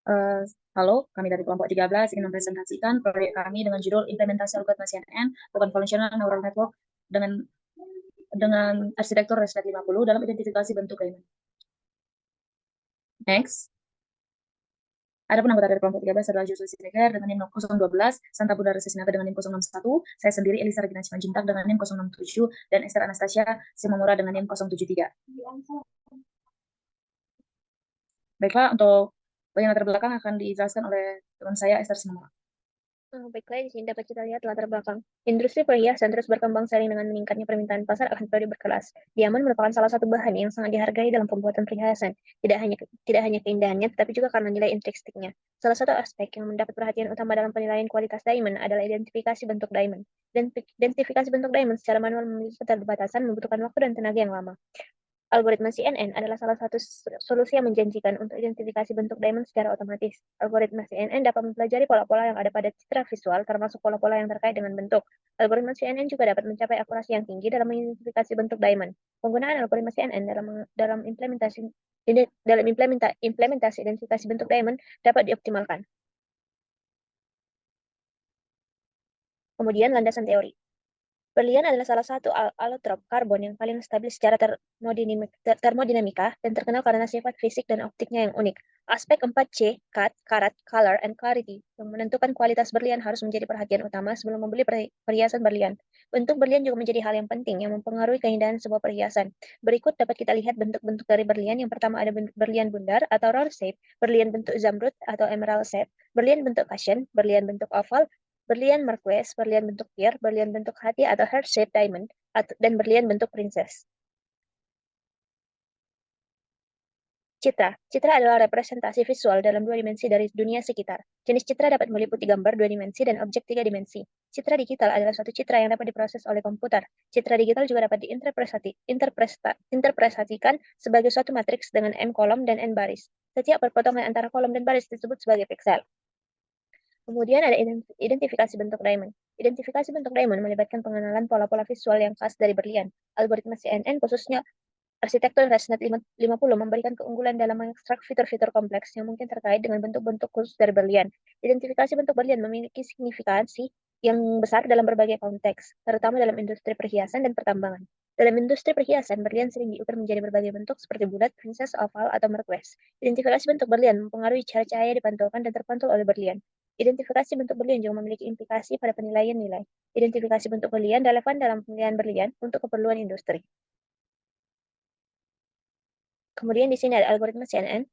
Eh, Halo, kami dari kelompok 13 ingin mempresentasikan proyek kami dengan judul Implementasi Algoritma CNN for Convolutional Neural Network dengan arsitektur ResNet 50 dalam identifikasi bentuk Riemann. Next. Adapun anggota dari kelompok 13 adalah Joshua Siregar dengan NIM 012, Santa Bunda Resesinata dengan NIM 061, saya sendiri Elisa Regina Simanjuntak dengan NIM 067, dan Esther Anastasia Simamura dengan NIM 073. Baiklah, untuk bagian latar belakang akan dijelaskan oleh teman saya Esther Simamura. Baiklah, di sini dapat kita lihat latar belakang. Industri perhiasan terus berkembang seiring dengan meningkatnya permintaan pasar akan produk berkelas. Diamond merupakan salah satu bahan yang sangat dihargai dalam pembuatan perhiasan. Tidak hanya keindahannya, tetapi juga karena nilai intrinstiknya. Salah satu aspek yang mendapat perhatian utama dalam penilaian kualitas diamond adalah identifikasi bentuk diamond. Dan identifikasi bentuk diamond secara manual memiliki keterbatasan, membutuhkan waktu dan tenaga yang lama. Algoritma CNN adalah salah satu solusi yang menjanjikan untuk identifikasi bentuk diamond secara otomatis. Algoritma CNN dapat mempelajari pola-pola yang ada pada citra visual, termasuk pola-pola yang terkait dengan bentuk. Algoritma CNN juga dapat mencapai akurasi yang tinggi dalam mengidentifikasi bentuk diamond. Penggunaan algoritma CNN dalam implementasi identifikasi bentuk diamond dapat dioptimalkan. Kemudian landasan teori. Berlian adalah salah satu alotrop karbon yang paling stabil secara termodinamika dan terkenal karena sifat fisik dan optiknya yang unik. Aspek 4C, cut, karat, color, and clarity, yang menentukan kualitas berlian harus menjadi perhatian utama sebelum membeli perhiasan berlian. Bentuk berlian juga menjadi hal yang penting yang mempengaruhi keindahan sebuah perhiasan. Berikut dapat kita lihat bentuk-bentuk dari berlian. Yang pertama ada berlian bundar atau round shape, berlian bentuk zamrud atau emerald shape, berlian bentuk cushion, berlian bentuk oval, berlian Marquess, berlian bentuk pear, berlian bentuk hati atau heart-shaped diamond, dan berlian bentuk princess. Citra. Citra adalah representasi visual dalam dua dimensi dari dunia sekitar. Jenis citra dapat meliputi gambar dua dimensi dan objek tiga dimensi. Citra digital adalah suatu citra yang dapat diproses oleh komputer. Citra digital juga dapat diinterpretasikan sebagai suatu matriks dengan M kolom dan N baris. Setiap perpotongan antara kolom dan baris disebut sebagai pixel. Kemudian ada identifikasi bentuk diamond. Identifikasi bentuk diamond melibatkan pengenalan pola-pola visual yang khas dari berlian. Algoritma CNN, khususnya arsitektur ResNet 50, memberikan keunggulan dalam mengekstrak fitur-fitur kompleks yang mungkin terkait dengan bentuk-bentuk khusus dari berlian. Identifikasi bentuk berlian memiliki signifikansi yang besar dalam berbagai konteks, terutama dalam industri perhiasan dan pertambangan. Dalam industri perhiasan, berlian sering diukur menjadi berbagai bentuk seperti bulat, princess, oval, atau merquess. Identifikasi bentuk berlian mempengaruhi cara cahaya dipantulkan dan terpantul oleh berlian. Identifikasi bentuk berlian juga memiliki implikasi pada penilaian nilai. Identifikasi bentuk berlian relevan dalam penilaian berlian untuk keperluan industri. Kemudian di sini ada algoritma CNN.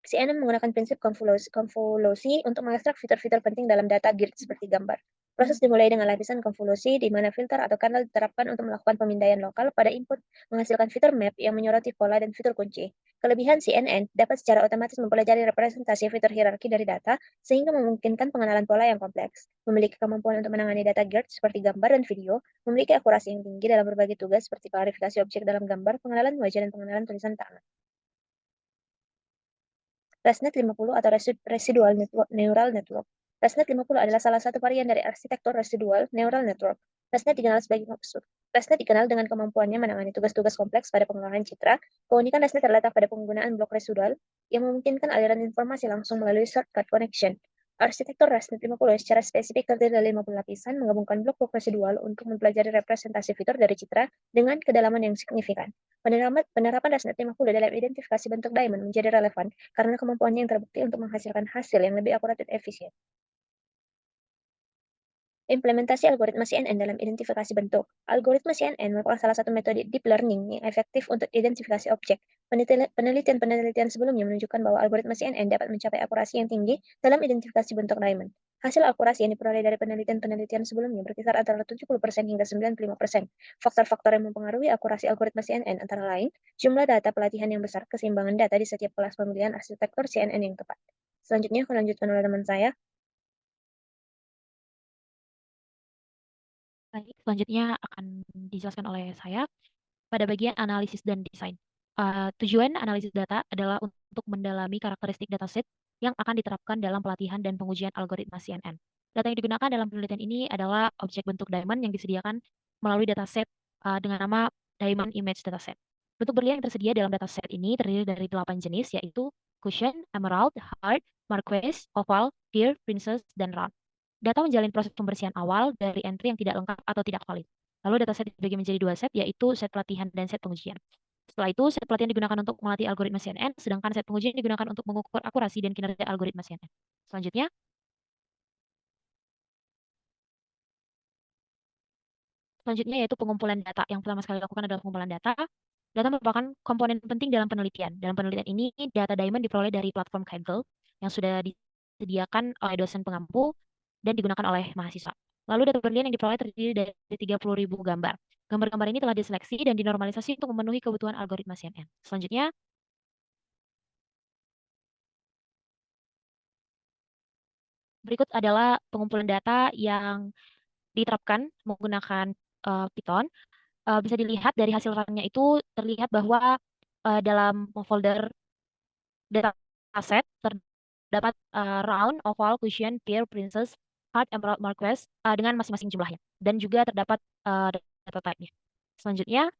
CNN menggunakan prinsip konvolusi untuk mengekstrak fitur-fitur penting dalam data GIRD seperti gambar. Proses dimulai dengan lapisan konvolusi di mana filter atau kanal diterapkan untuk melakukan pemindaian lokal pada input, menghasilkan fitur map yang menyoroti pola dan fitur kunci. Kelebihan CNN dapat secara otomatis mempelajari representasi fitur hierarki dari data sehingga memungkinkan pengenalan pola yang kompleks. Memiliki kemampuan untuk menangani data GIRD seperti gambar dan video, memiliki akurasi yang tinggi dalam berbagai tugas seperti klarifikasi objek dalam gambar, pengenalan wajah, dan pengenalan tulisan tangan. ResNet 50 atau Residual Neural Network. ResNet 50 adalah salah satu varian dari arsitektur Residual Neural Network. ResNet dikenal dengan kemampuannya menangani tugas-tugas kompleks pada pengolahan citra. Keunikan ResNet terletak pada penggunaan blok residual yang memungkinkan aliran informasi langsung melalui shortcut connection. Arsitektur ResNet 50 secara spesifik terdiri dari 50 lapisan, menggabungkan blok-blok residual untuk mempelajari representasi fitur dari citra dengan kedalaman yang signifikan. Penerapan ResNet 50 dalam identifikasi bentuk diamond menjadi relevan karena kemampuannya yang terbukti untuk menghasilkan hasil yang lebih akurat dan efisien. Implementasi algoritma CNN dalam identifikasi bentuk. Algoritma CNN merupakan salah satu metode deep learning yang efektif untuk identifikasi objek. Penelitian-penelitian sebelumnya menunjukkan bahwa algoritma CNN dapat mencapai akurasi yang tinggi dalam identifikasi bentuk diamond. Hasil akurasi yang diperoleh dari penelitian-penelitian sebelumnya berkisar antara 70% hingga 95%. Faktor-faktor yang mempengaruhi akurasi algoritma CNN antara lain, jumlah data pelatihan yang besar, keseimbangan data di setiap kelas pemilihan arsitektur CNN yang tepat. Selanjutnya akan lanjutkan oleh teman saya. Baik, selanjutnya akan dijelaskan oleh saya pada bagian analisis dan desain. Tujuan analisis data adalah untuk mendalami karakteristik dataset yang akan diterapkan dalam pelatihan dan pengujian algoritma CNN. Data yang digunakan dalam penelitian ini adalah objek bentuk diamond yang disediakan melalui dataset dengan nama Diamond Image Dataset. Bentuk berlian yang tersedia dalam dataset ini terdiri dari 8 jenis, yaitu cushion, emerald, heart, marquise, oval, pear, princess, dan round. Data menjalani proses pembersihan awal dari entry yang tidak lengkap atau tidak valid. Lalu dataset dibagi menjadi dua set, yaitu set pelatihan dan set pengujian. Setelah itu, set pelatihan digunakan untuk melatih algoritma CNN, sedangkan set pengujian digunakan untuk mengukur akurasi dan kinerja algoritma CNN. Selanjutnya yaitu pengumpulan data. Yang pertama sekali dilakukan adalah pengumpulan data. Data merupakan komponen penting dalam penelitian. Dalam penelitian ini, data Diamond diperoleh dari platform Kaggle yang sudah disediakan oleh dosen pengampu dan digunakan oleh mahasiswa. Lalu data berlian yang diperoleh terdiri dari 30.000 gambar. Gambar-gambar ini telah diseleksi dan dinormalisasi untuk memenuhi kebutuhan algoritma CNN. Selanjutnya, berikut adalah pengumpulan data yang diterapkan menggunakan Python. Bisa dilihat dari hasil runnya itu terlihat bahwa dalam folder dataset terdapat round, oval, cushion, pear, princess, heart, emerald, marquise dengan masing-masing jumlahnya. Dan juga terdapat data type-nya. Selanjutnya,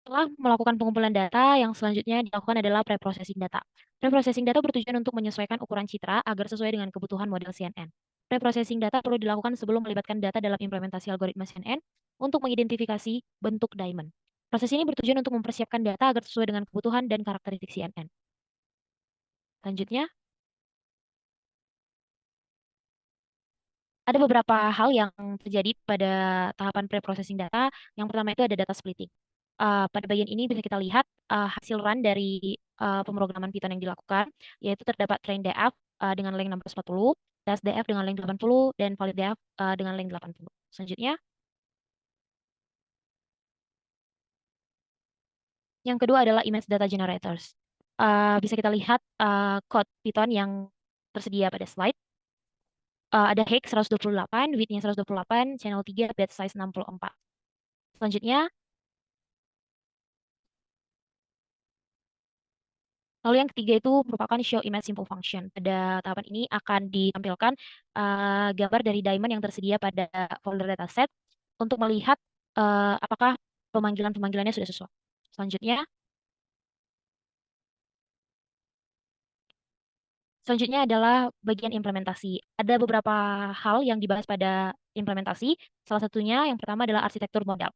setelah melakukan pengumpulan data, yang selanjutnya dilakukan adalah preprocessing data. Preprocessing data bertujuan untuk menyesuaikan ukuran citra agar sesuai dengan kebutuhan model CNN. Preprocessing data perlu dilakukan sebelum melibatkan data dalam implementasi algoritma CNN untuk mengidentifikasi bentuk diamond. Proses ini bertujuan untuk mempersiapkan data agar sesuai dengan kebutuhan dan karakteristik CNN. Selanjutnya, ada beberapa hal yang terjadi pada tahapan preprocessing data. Yang pertama itu ada data splitting. Pada bagian ini bisa kita lihat hasil run dari pemrograman Python yang dilakukan, yaitu terdapat train DF dengan length 640, test DF dengan length 80, dan valid DF dengan length 80. Selanjutnya, yang kedua adalah image data generators. Bisa kita lihat code Python yang tersedia pada slide. Ada height 128, width-nya 128, channel 3, batch size 64. Selanjutnya, lalu yang ketiga itu merupakan show image simple function. Pada tahapan ini akan ditampilkan gambar dari diamond yang tersedia pada folder dataset untuk melihat apakah pemanggilan-pemanggilannya sudah sesuai. Selanjutnya adalah bagian implementasi. Ada beberapa hal yang dibahas pada implementasi. Salah satunya yang pertama adalah arsitektur model.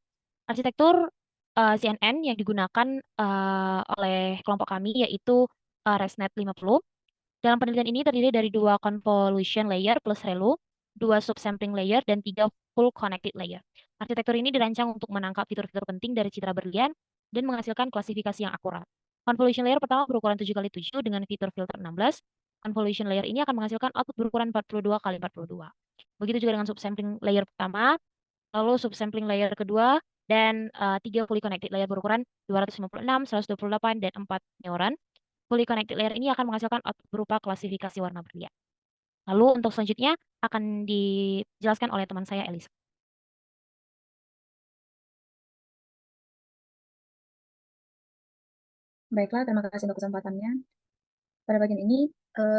Arsitektur CNN yang digunakan oleh kelompok kami yaitu ResNet 50. Dalam penelitian ini terdiri dari 2 convolution layer plus ReLU, 2 subsampling layer, dan 3 full connected layer. Arsitektur ini dirancang untuk menangkap fitur-fitur penting dari citra berlian dan menghasilkan klasifikasi yang akurat. Convolution layer pertama berukuran 7x7 dengan fitur filter 16. Convolution layer ini akan menghasilkan output berukuran 42x42. Begitu juga dengan subsampling layer pertama, lalu subsampling layer kedua, dan 3 fully connected layer berukuran 256, 128, dan 4 neuron. Fully connected layer ini akan menghasilkan output berupa klasifikasi warna berlian. Lalu untuk selanjutnya akan dijelaskan oleh teman saya Elisa. Baiklah, terima kasih untuk kesempatannya. Pada bagian ini,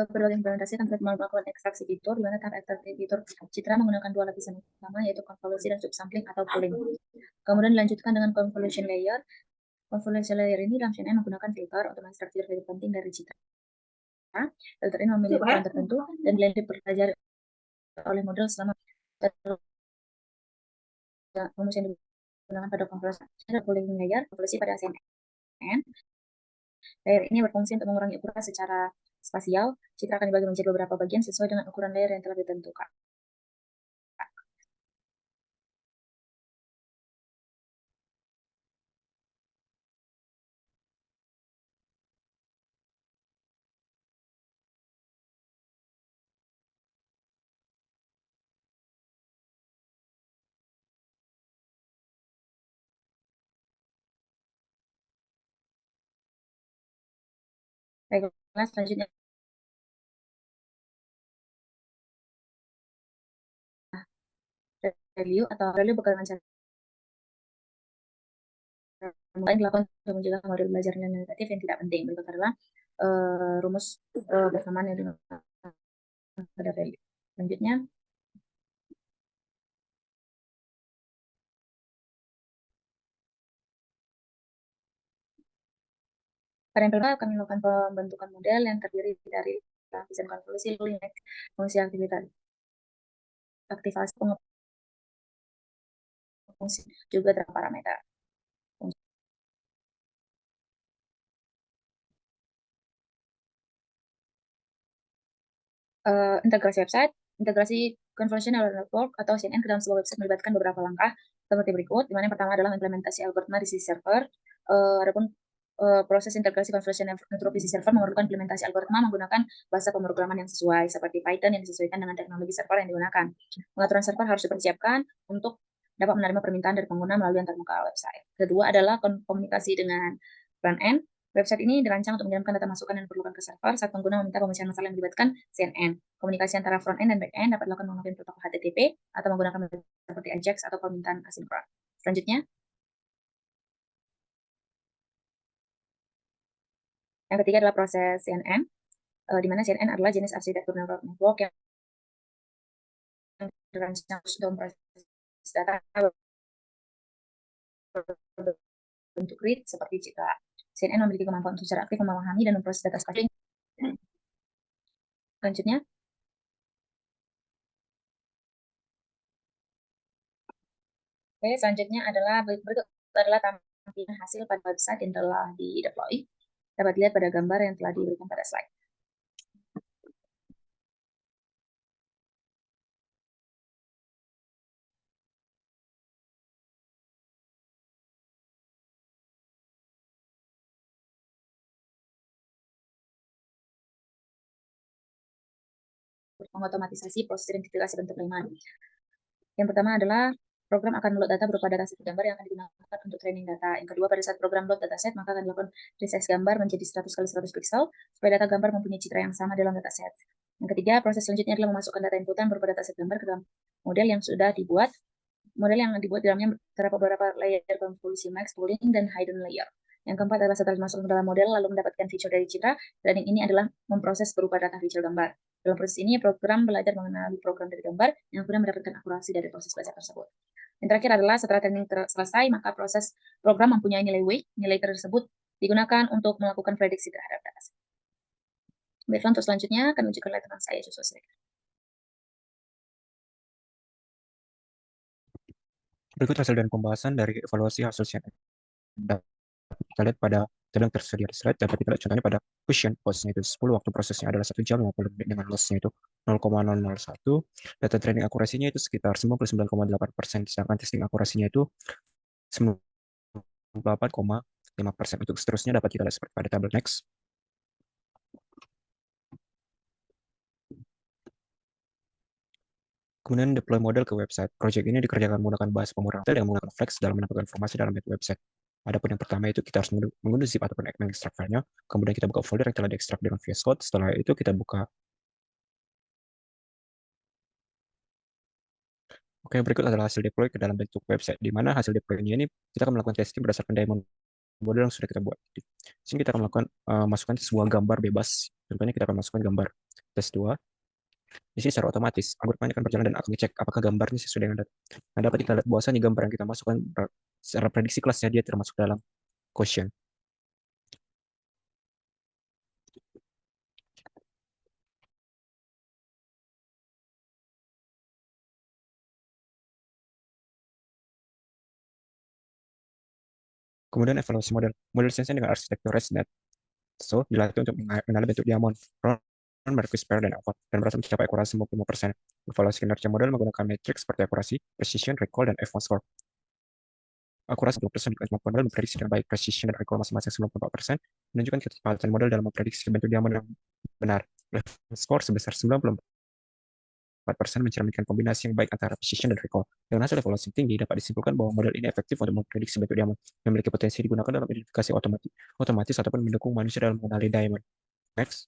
berbagai implementasi akan melakukan ekstraksi fitur, di mana tahap ekstraksi fitur citra menggunakan 2 lapisan utama, yaitu konvolusi dan subsampling atau pooling. Kemudian dilanjutkan dengan convolution layer. Convolution layer ini dalam CNN menggunakan filter untuk mengekstraksi fitur penting dari citra. Filter ini memiliki ukuran tertentu dan dipelajari oleh model selama rumus yang digunakan pada convolution layer, konvolusi pada CNN. Layer ini berfungsi untuk mengurangi ukuran secara spasial. Citra akan dibagi menjadi beberapa bagian sesuai dengan ukuran layer yang telah ditentukan. Baiklah, selanjutnya value berkaitan dengan yang dilakukan untuk mencegah model belajar nilai negatif yang tidak penting. Berikut adalah rumus bersamaan yang digunakan pada value. Selanjutnya, Pada yang pertama, kami melakukan pembentukan model yang terdiri dari lapisan konvolusi, linear, fungsi aktivitas, aktivasi, fungsi, juga terhadap parameter. Integrasi website, integrasi Convolutional Neural Network atau CNN ke dalam sebuah website melibatkan beberapa langkah seperti berikut, di mana yang pertama adalah implementasi algoritma di sisi server. Adapun proses integrasi Convolutional Network di sisi server memerlukan implementasi algoritma menggunakan bahasa pemrograman yang sesuai, seperti Python yang disesuaikan dengan teknologi server yang digunakan. Pengaturan server harus dipersiapkan untuk dapat menerima permintaan dari pengguna melalui antarmuka website. Kedua adalah komunikasi dengan front end. Website ini dirancang untuk mengirimkan data masukan yang diperlukan ke server saat pengguna meminta pemecahan masalah yang melibatkan CNN. Komunikasi antara front end dan back end dapat dilakukan menggunakan protokol HTTP atau menggunakan metode seperti AJAX atau permintaan asinkron. Selanjutnya, yang ketiga adalah proses CNN, di mana CNN adalah jenis arsitektur neural network yang dirancang untuk memproses data bentuk grid seperti jika CNN memiliki kemampuan untuk secara aktif memahami dan memproses data spasial. Selanjutnya, selanjutnya adalah berikut adalah tampilan hasil pada website yang telah di-deploy. Dapat dilihat pada gambar yang telah diberikan pada slide. Mengotomatisasi proses identifikasi bentuk layman. Yang pertama adalah program akan meload data berupa dataset gambar yang akan digunakan untuk training data. Yang kedua, pada saat program load dataset, maka akan dilakukan resize gambar menjadi 100 x 100 pixel, supaya data gambar mempunyai citra yang sama dalam dataset. Yang ketiga, proses selanjutnya adalah memasukkan data inputan berupa dataset gambar ke dalam model yang sudah dibuat. Model yang dibuat di dalamnya terdapat beberapa layer konvolusi max, pooling, dan hidden layer. Yang keempat adalah setelah masuk ke dalam model, lalu mendapatkan feature dari citra, dan yang ini adalah memproses berupa data feature gambar. Dalam proses ini, program belajar mengenali program dari gambar, yang kemudian mendapatkan akurasi dari proses belajar tersebut. Yang terakhir adalah setelah training selesai, maka proses program mempunyai nilai weight. Nilai tersebut digunakan untuk melakukan prediksi terhadap data. Baiklah, untuk selanjutnya akan menunjukkan oleh teman saya, Joshua Siregar. Berikut hasil dan pembahasan dari evaluasi hasil CNN. Kita lihat pada yang tersedia di slide, dapat kita lihat contohnya pada question postnya itu 10, waktu prosesnya adalah 1 jam 50 menit dengan lossnya itu 0,001, data training akurasinya itu sekitar 99,8%, sedangkan testing akurasinya itu 98,5%. Untuk seterusnya dapat kita lihat seperti pada tabel next. Kemudian deploy model ke website. Project ini dikerjakan menggunakan bahasa pemrograman dengan menggunakan Flex dalam menambahkan informasi dalam website. Adapun yang pertama itu kita harus mengunduh zip ataupun mengekstrak filenya. Kemudian kita buka folder yang telah diekstrak dengan VS Code. Setelah itu kita buka. Oke, berikut adalah hasil deploy ke dalam bentuk website, di mana hasil deploy-nya ini kita akan melakukan testing berdasarkan diamond model yang sudah kita buat. Di sini kita akan melakukan masukkan sebuah gambar bebas. Contohnya kita akan masukkan gambar tes 2. Di sini secara otomatis algoritma akan berjalan dan akan ngecek apakah gambarnya sesuai dengan data. Nah, dapat kita lihat bahwasanya gambar yang kita masukkan secara prediksi kelasnya dia termasuk dalam quotient. Kemudian evaluasi model. Model sense dengan arsitektur ResNet. So, dilatih untuk mengenali bentuk diamond, Marquis pair, dan alpha, dan berhasil mencapai akurasi 95%. Evaluasi kinerja model menggunakan matriks seperti akurasi, precision, recall, dan F1 score. Akurasi 20% dengan kemampuan model memprediksi dengan baik, precision dan recall masing-masing 94%, menunjukkan kecepatan model dalam memprediksi bentuk diamond yang benar. Skor sebesar 94% mencerminkan kombinasi yang baik antara precision dan recall. Dengan hasil evaluasi tinggi, dapat disimpulkan bahwa model ini efektif untuk memprediksi bentuk diamond, memiliki potensi digunakan dalam identifikasi otomatis ataupun mendukung manusia dalam mengenali diamond. Next.